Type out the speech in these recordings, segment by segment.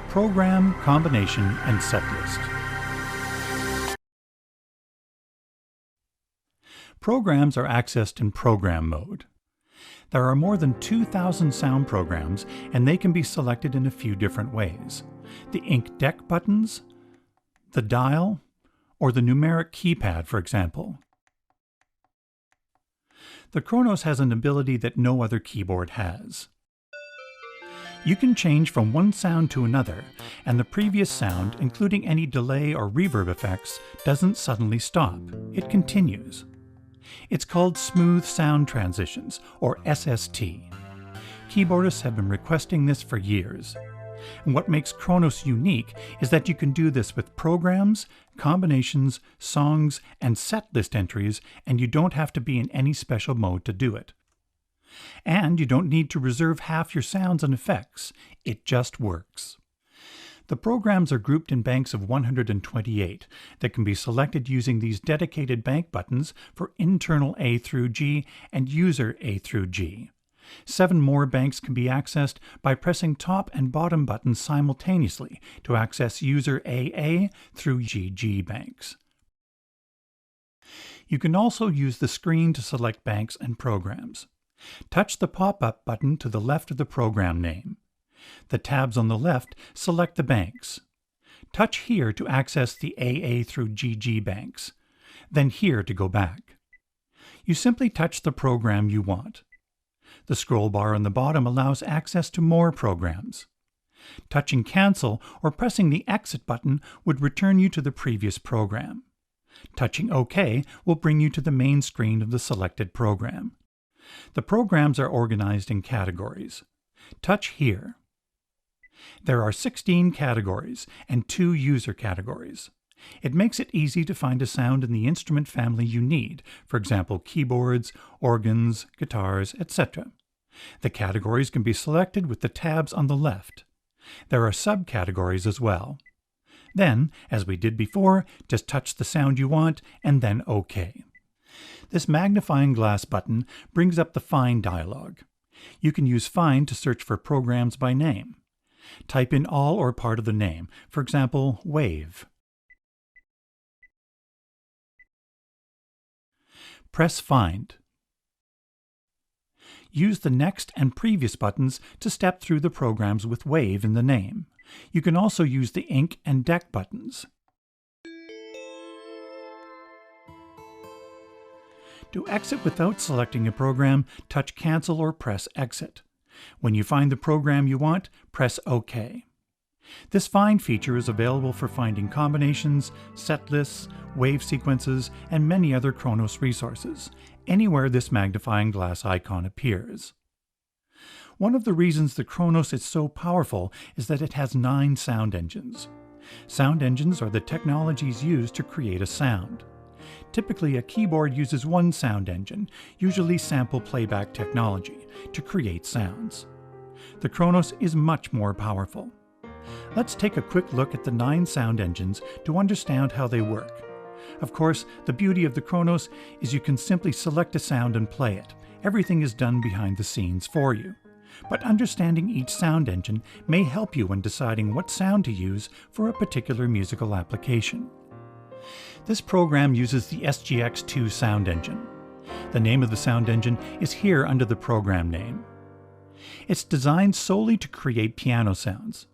Program, Combination, and Setlist. Programs are accessed in program mode. There are more than 2,000 sound programs, and they can be selected in a few different ways. The ink deck buttons, the dial, or the numeric keypad, for example. The KRONOS has an ability that no other keyboard has. You can change from one sound to another, and the previous sound, including any delay or reverb effects, doesn't suddenly stop. It continues. It's called Smooth Sound Transitions, or SST. Keyboardists have been requesting this for years. And what makes KRONOS unique is that you can do this with programs, combinations, songs, and setlist entries, and you don't have to be in any special mode to do it. And you don't need to reserve half your sounds and effects. It just works. The programs are grouped in banks of 128 that can be selected using these dedicated bank buttons for internal A through G and user A through G. 7 more banks can be accessed by pressing top and bottom buttons simultaneously to access user AA through GG banks. You can also use the screen to select banks and programs. Touch the pop-up button to the left of the program name. The tabs on the left select the banks. Touch here to access the AA through GG banks, then here to go back. You simply touch the program you want. The scroll bar on the bottom allows access to more programs. Touching Cancel or pressing the Exit button would return you to the previous program. Touching OK will bring you to the main screen of the selected program. The programs are organized in categories. Touch here. There are 16 categories and 2 user categories. It makes it easy to find a sound in the instrument family you need, for example, keyboards, organs, guitars, etc. The categories can be selected with the tabs on the left. There are subcategories as well. Then, as we did before, just touch the sound you want and then OK. This magnifying glass button brings up the Find dialog. You can use Find to search for programs by name. Type in all or part of the name, for example, Wave. Press Find. Use the Next and Previous buttons to step through the programs with Wave in the name. You can also use the Ink and Deck buttons. To exit without selecting a program, touch Cancel or press Exit. When you find the program you want, press OK. This Find feature is available for finding combinations, set lists, wave sequences, and many other KRONOS resources, anywhere this magnifying glass icon appears. One of the reasons the KRONOS is so powerful is that it has 9 sound engines. Sound engines are the technologies used to create a sound. Typically, a keyboard uses one sound engine, usually sample playback technology, to create sounds. The KRONOS is much more powerful. Let's take a quick look at the 9 sound engines to understand how they work. Of course, the beauty of the KRONOS is you can simply select a sound and play it. Everything is done behind the scenes for you. But understanding each sound engine may help you when deciding what sound to use for a particular musical application. This program uses the SGX2 sound engine. The name of the sound engine is here under the program name. It's designed solely to create piano sounds.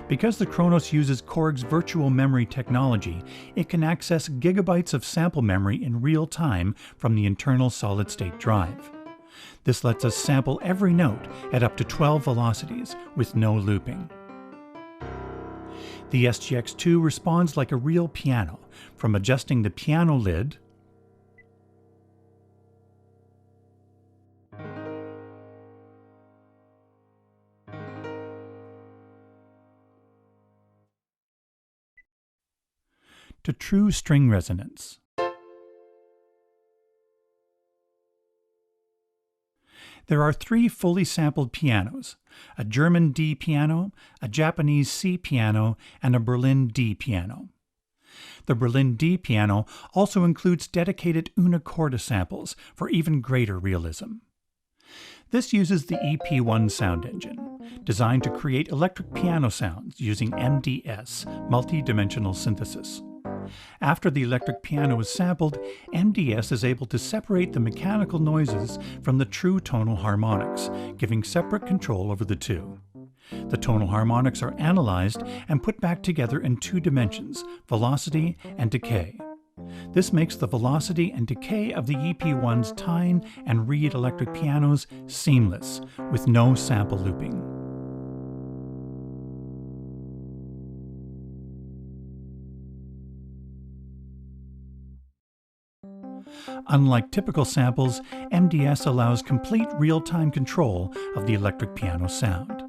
Because the KRONOS uses KORG's virtual memory technology, it can access gigabytes of sample memory in real time from the internal solid-state drive. This lets us sample every note at up to 12 velocities with no looping. The SGX2 responds like a real piano, from adjusting the piano lid to true string resonance. There are 3 fully sampled pianos, a German D piano, a Japanese C piano, and a Berlin D piano. The Berlin D piano also includes dedicated una corda samples for even greater realism. This uses the EP1 sound engine, designed to create electric piano sounds using MDS, multi-dimensional synthesis. After the electric piano is sampled, MDS is able to separate the mechanical noises from the true tonal harmonics, giving separate control over the two. The tonal harmonics are analyzed and put back together in two dimensions, velocity and decay. This makes the velocity and decay of the EP1's tine and reed electric pianos seamless, with no sample looping. Unlike typical samples, MDS allows complete real-time control of the electric piano sound.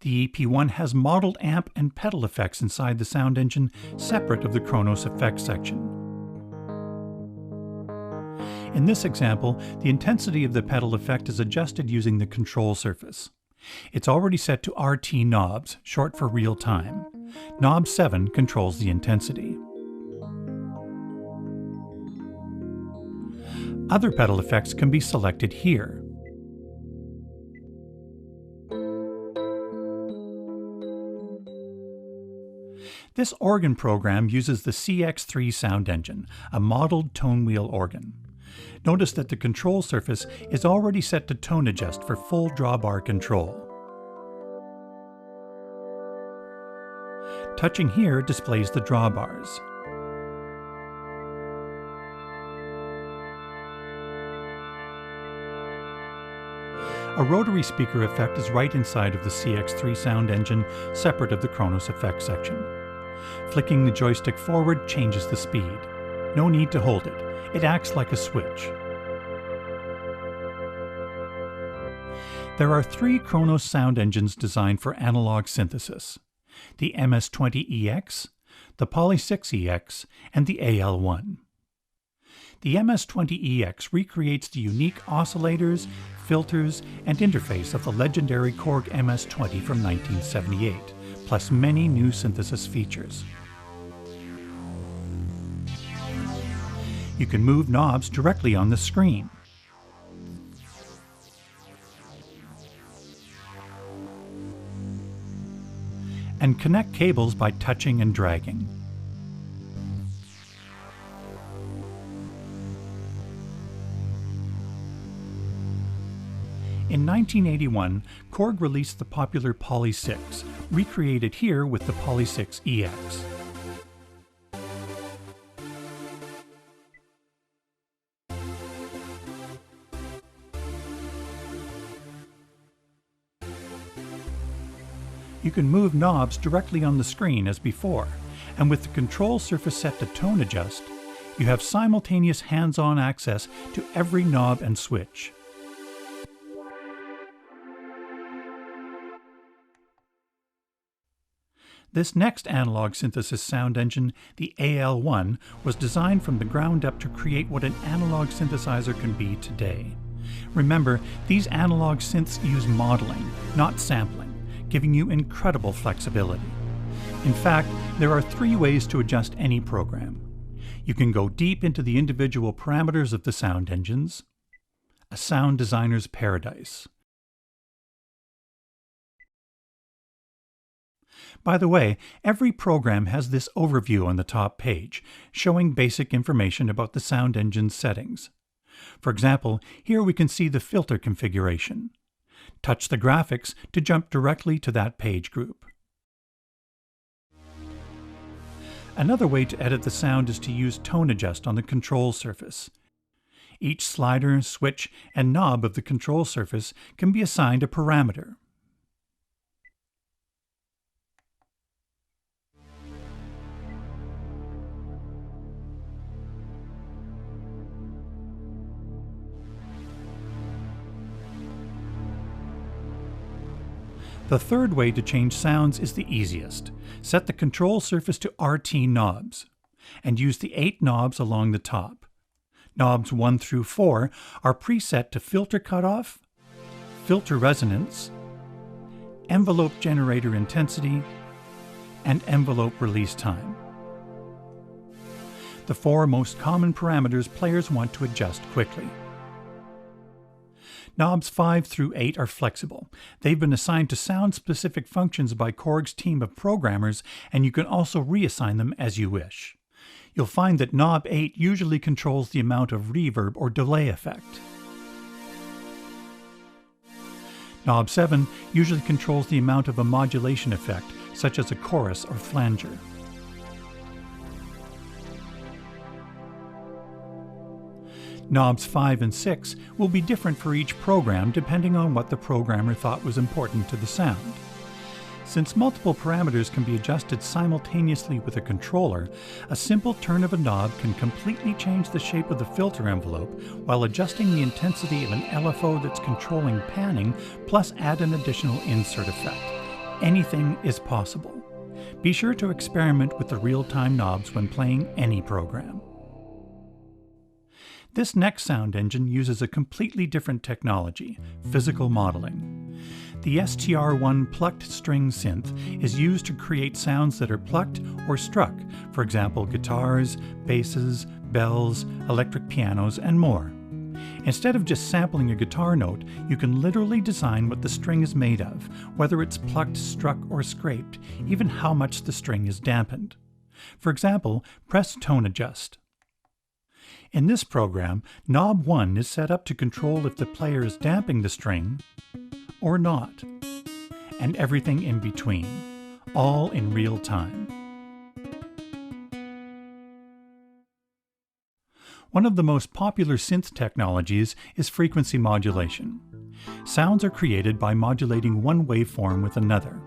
The EP1 has modeled amp and pedal effects inside the sound engine, separate of the KRONOS effects section. In this example, the intensity of the pedal effect is adjusted using the control surface. It's already set to RT knobs, short for real time. Knob 7 controls the intensity. Other pedal effects can be selected here. This organ program uses the CX3 sound engine, a modeled tone wheel organ. Notice that the control surface is already set to tone adjust for full drawbar control. Touching here displays the drawbars. A rotary speaker effect is right inside of the CX3 sound engine, separate of the KRONOS effects section. Flicking the joystick forward changes the speed. No need to hold it. It acts like a switch. There are three KRONOS sound engines designed for analog synthesis: the MS-20EX, the Poly-6EX, and the AL1. The MS-20EX recreates the unique oscillators, filters, and interface of the legendary KORG MS-20 from 1978, plus many new synthesis features. You can move knobs directly on the screen. And connect cables by touching and dragging. In 1981, KORG released the popular Poly-6, recreated here with the Poly-6EX. You can move knobs directly on the screen as before, and with the control surface set to tone adjust, you have simultaneous hands-on access to every knob and switch. This next analog synthesis sound engine, the AL1, was designed from the ground up to create what an analog synthesizer can be today. Remember, these analog synths use modeling, not sampling, giving you incredible flexibility. In fact, there are three ways to adjust any program. You can go deep into the individual parameters of the sound engines, a sound designer's paradise. By the way, every program has this overview on the top page, showing basic information about the sound engine's settings. For example, here we can see the filter configuration. Touch the graphics to jump directly to that page group. Another way to edit the sound is to use Tone Adjust on the control surface. Each slider, switch, and knob of the control surface can be assigned a parameter. The third way to change sounds is the easiest. Set the control surface to RT knobs, and use the 8 knobs along the top. Knobs 1 through 4 are preset to filter cutoff, filter resonance, envelope generator intensity, and envelope release time. the 4 most common parameters players want to adjust quickly. Knobs 5 through 8 are flexible. They've been assigned to sound-specific functions by KORG's team of programmers, and you can also reassign them as you wish. You'll find that knob 8 usually controls the amount of reverb or delay effect. Knob 7 usually controls the amount of a modulation effect, such as a chorus or flanger. Knobs 5 and 6 will be different for each program depending on what the programmer thought was important to the sound. Since multiple parameters can be adjusted simultaneously with a controller, a simple turn of a knob can completely change the shape of the filter envelope while adjusting the intensity of an LFO that's controlling panning, plus add an additional insert effect. Anything is possible. Be sure to experiment with the real-time knobs when playing any program. This next sound engine uses a completely different technology, physical modeling. The STR1 plucked string synth is used to create sounds that are plucked or struck, for example guitars, basses, bells, electric pianos, and more. Instead of just sampling a guitar note, you can literally design what the string is made of, whether it's plucked, struck, or scraped, even how much the string is dampened. For example, press tone adjust. In this program, knob 1 is set up to control if the player is damping the string or not, and everything in between, all in real time. One of the most popular synth technologies is frequency modulation. Sounds are created by modulating one waveform with another.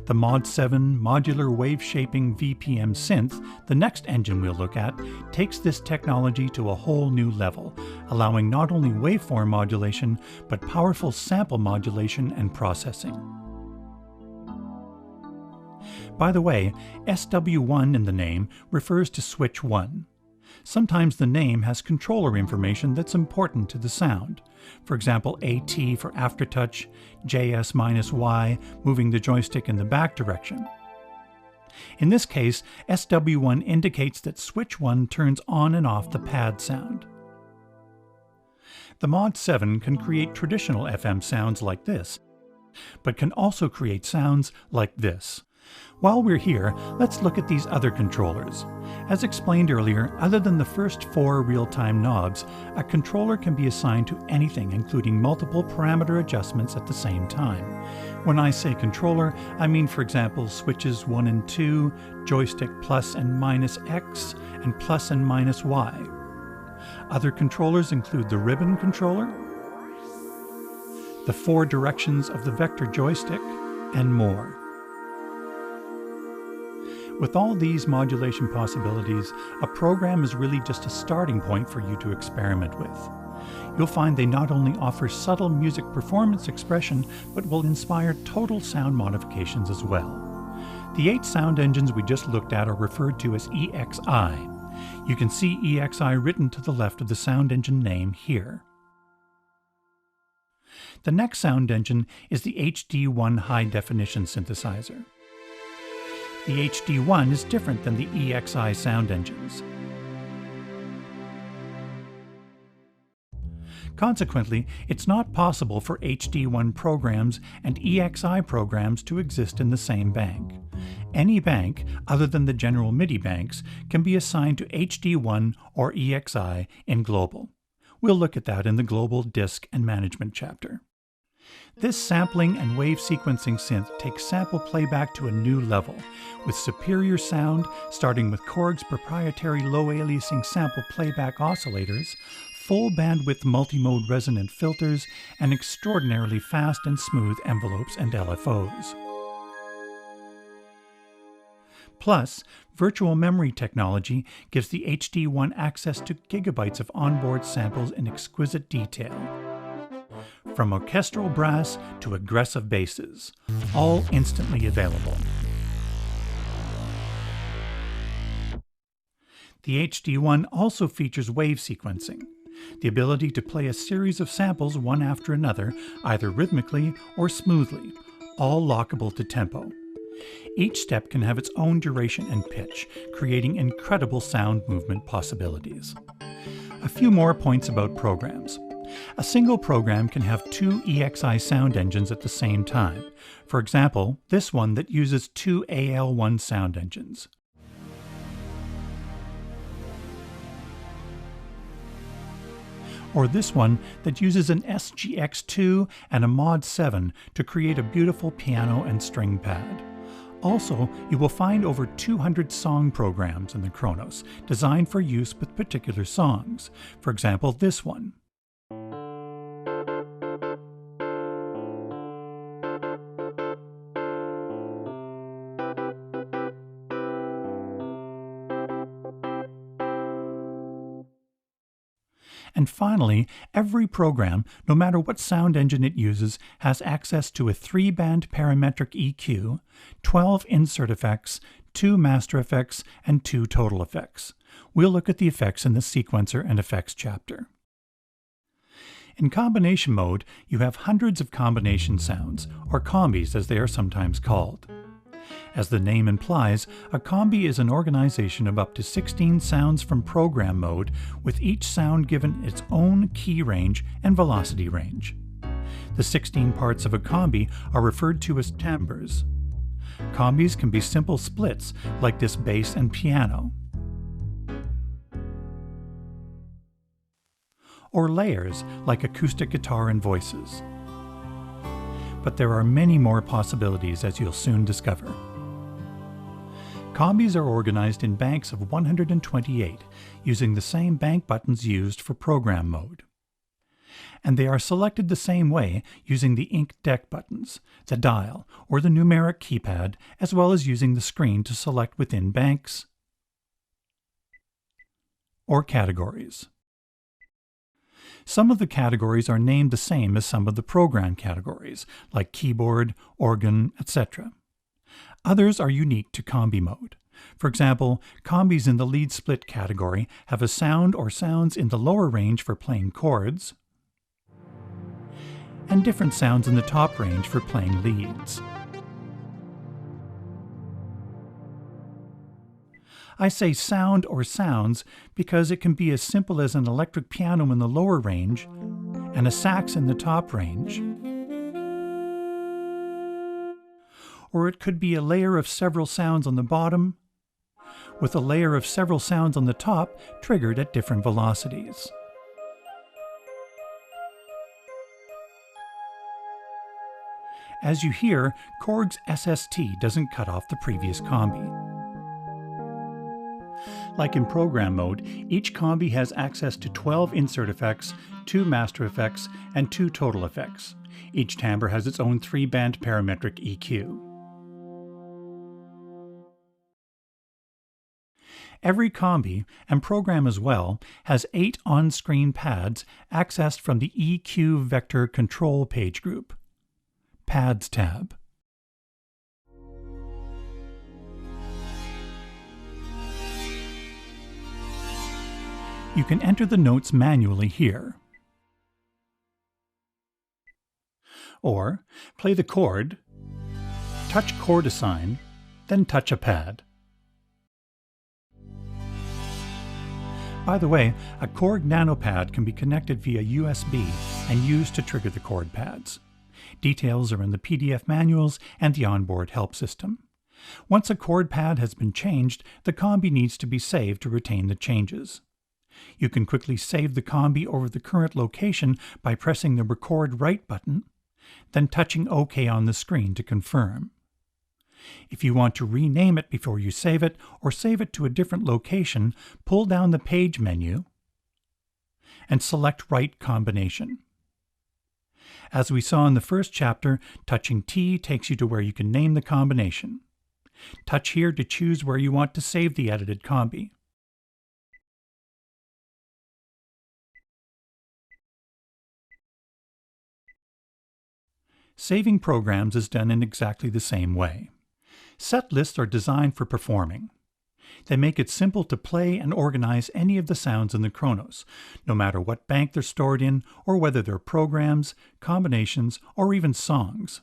The Mod 7 Modular Wave Shaping VPM Synth, the next engine we'll look at, takes this technology to a whole new level, allowing not only waveform modulation, but powerful sample modulation and processing. By the way, SW1 in the name refers to switch 1. Sometimes the name has controller information that's important to the sound. For example, AT for aftertouch, JS-Y moving the joystick in the back direction. In this case, SW1 indicates that switch 1 turns on and off the pad sound. The Mod 7 can create traditional FM sounds like this, but can also create sounds like this. While we're here, let's look at these other controllers. As explained earlier, other than the first 4 real-time knobs, a controller can be assigned to anything, including multiple parameter adjustments at the same time. When I say controller, I mean, for example, switches 1 and 2, joystick plus and minus X, and plus and minus Y. Other controllers include the ribbon controller, the 4 directions of the vector joystick, and more. With all these modulation possibilities, a program is really just a starting point for you to experiment with. You'll find they not only offer subtle music performance expression, but will inspire total sound modifications as well. The 8 sound engines we just looked at are referred to as EXI. You can see EXI written to the left of the sound engine name here. The next sound engine is the HD1 high-definition synthesizer. The HD1 is different than the EXI sound engines. Consequently, it's not possible for HD1 programs and EXI programs to exist in the same bank. Any bank, other than the general MIDI banks, can be assigned to HD1 or EXI in Global. We'll look at that in the Global Disk and Management chapter. This sampling and wave sequencing synth takes sample playback to a new level, with superior sound starting with KORG's proprietary low-aliasing sample playback oscillators, full bandwidth multimode resonant filters, and extraordinarily fast and smooth envelopes and LFOs. Plus, virtual memory technology gives the HD1 access to gigabytes of onboard samples in exquisite detail. From orchestral brass to aggressive basses, all instantly available. The HD1 also features wave sequencing, the ability to play a series of samples one after another, either rhythmically or smoothly, all lockable to tempo. Each step can have its own duration and pitch, creating incredible sound movement possibilities. A few more points about programs. A single program can have two EXI sound engines at the same time. For example, this one that uses two AL1 sound engines. Or this one that uses an SGX2 and a Mod 7 to create a beautiful piano and string pad. Also, you will find over 200 song programs in the KRONOS, designed for use with particular songs. For example, this one. And finally, every program, no matter what sound engine it uses, has access to a 3-band parametric EQ, 12 insert effects, 2 master effects, and 2 total effects. We'll look at the effects in the sequencer and effects chapter. In combination mode, you have hundreds of combination sounds, or combis as they are sometimes called. As the name implies, a combi is an organization of up to 16 sounds from program mode, with each sound given its own key range and velocity range. The 16 parts of a combi are referred to as timbres. Combis can be simple splits, like this bass and piano, or layers, like acoustic guitar and voices. But there are many more possibilities, as you'll soon discover. Combis are organized in banks of 128, using the same bank buttons used for program mode. And they are selected the same way, using the ink deck buttons, the dial, or the numeric keypad, as well as using the screen to select within banks or categories. Some of the categories are named the same as some of the program categories, like keyboard, organ, etc. Others are unique to combi mode. For example, combis in the lead split category have a sound or sounds in the lower range for playing chords, and different sounds in the top range for playing leads. I say sound or sounds because it can be as simple as an electric piano in the lower range and a sax in the top range. Or it could be a layer of several sounds on the bottom, with a layer of several sounds on the top triggered at different velocities. As you hear, KORG's SST doesn't cut off the previous combi. Like in program mode, each combi has access to 12 insert effects, 2 master effects, and 2 total effects. Each timbre has its own 3-band parametric EQ. Every combi, and program as well, has 8 on-screen pads accessed from the EQ Vector Control page group, Pads tab. You can enter the notes manually here, or play the chord, touch chord assign, then touch a pad. By the way, a KORG nanopad can be connected via USB and used to trigger the chord pads. Details are in the PDF manuals and the onboard help system. Once a chord pad has been changed, the combi needs to be saved to retain the changes. You can quickly save the combi over the current location by pressing the Record Write button, then touching OK on the screen to confirm. If you want to rename it before you save it, or save it to a different location, pull down the Page menu and select Write Combination. As we saw in the first chapter, touching T takes you to where you can name the combination. Touch here to choose where you want to save the edited combi. Saving programs is done in exactly the same way. Set lists are designed for performing. They make it simple to play and organize any of the sounds in the KRONOS, no matter what bank they're stored in or whether they're programs, combinations, or even songs.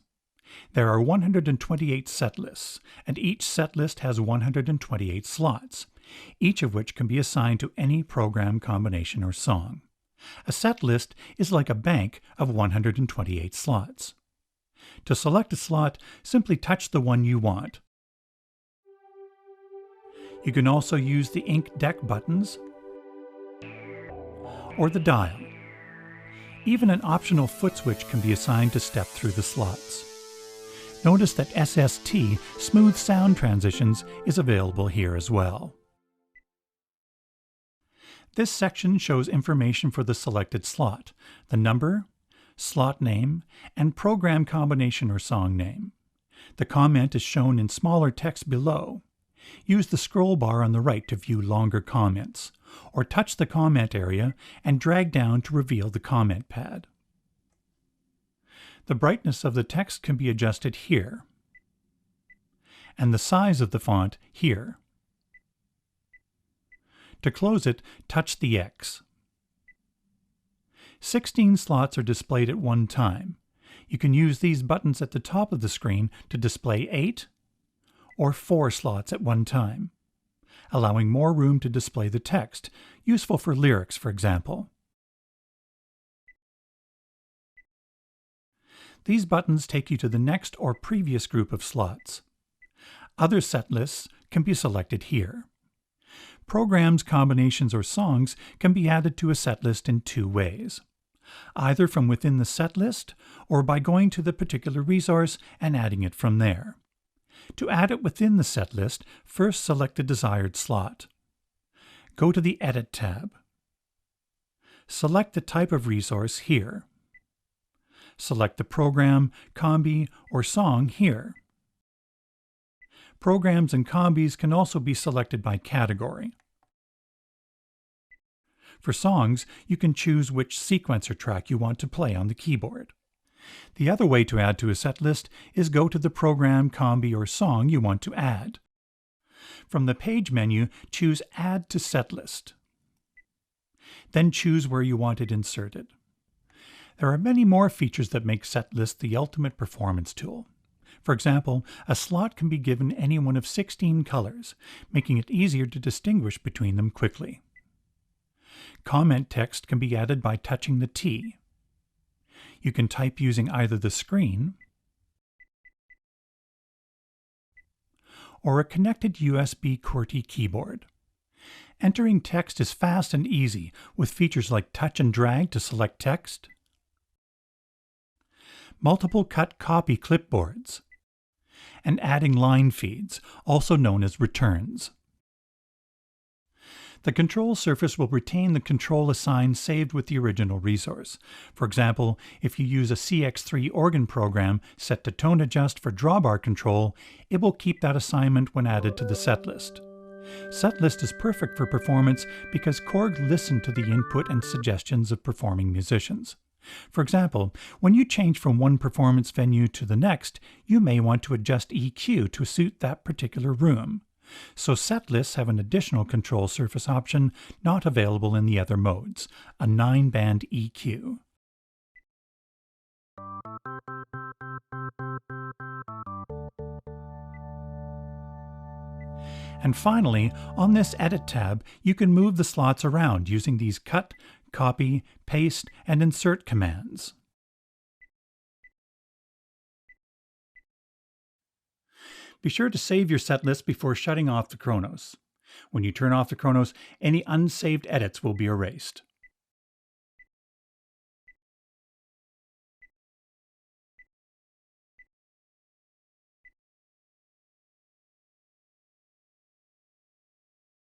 There are 128 set lists, and each set list has 128 slots, each of which can be assigned to any program combination or song. A set list is like a bank of 128 slots. To select a slot, simply touch the one you want. You can also use the ink deck buttons or the dial. Even an optional foot switch can be assigned to step through the slots. Notice that SST, Smooth Sound Transitions, is available here as well. This section shows information for the selected slot, the number, slot name, and program combination or song name. The comment is shown in smaller text below. Use the scroll bar on the right to view longer comments, or touch the comment area and drag down to reveal the comment pad. The brightness of the text can be adjusted here, and the size of the font here. To close it, touch the X. 16 slots are displayed at one time. You can use these buttons at the top of the screen to display 8 or 4 slots at one time, allowing more room to display the text, useful for lyrics, for example. These buttons take you to the next or previous group of slots. Other set lists can be selected here. Programs, combinations, or songs can be added to a set list in two ways, either from within the set list or by going to the particular resource and adding it from there. To add it within the set list, first select the desired slot. Go to the Edit tab. Select the type of resource here. Select the program, combi, or song here. Programs and combis can also be selected by category. For songs, you can choose which sequencer track you want to play on the keyboard. The other way to add to a set list is go to the program, combi, or song you want to add. From the Page menu, choose Add to Set List. Then choose where you want it inserted. There are many more features that make set lists the ultimate performance tool. For example, a slot can be given any one of 16 colors, making it easier to distinguish between them quickly. Comment text can be added by touching the T. You can type using either the screen or a connected USB QWERTY keyboard. Entering text is fast and easy, with features like touch and drag to select text, multiple cut-copy clipboards, and adding line feeds, also known as returns. The control surface will retain the control assigned saved with the original resource. For example, if you use a CX3 organ program set to tone adjust for drawbar control, it will keep that assignment when added to the setlist. Setlist is perfect for performance because KORG listened to the input and suggestions of performing musicians. For example, when you change from one performance venue to the next, you may want to adjust EQ to suit that particular room. So set lists have an additional control surface option not available in the other modes, a 9-band EQ. And finally, on this Edit tab, you can move the slots around using these cut, copy, paste, and insert commands. Be sure to save your setlist before shutting off the KRONOS. When you turn off the KRONOS, any unsaved edits will be erased.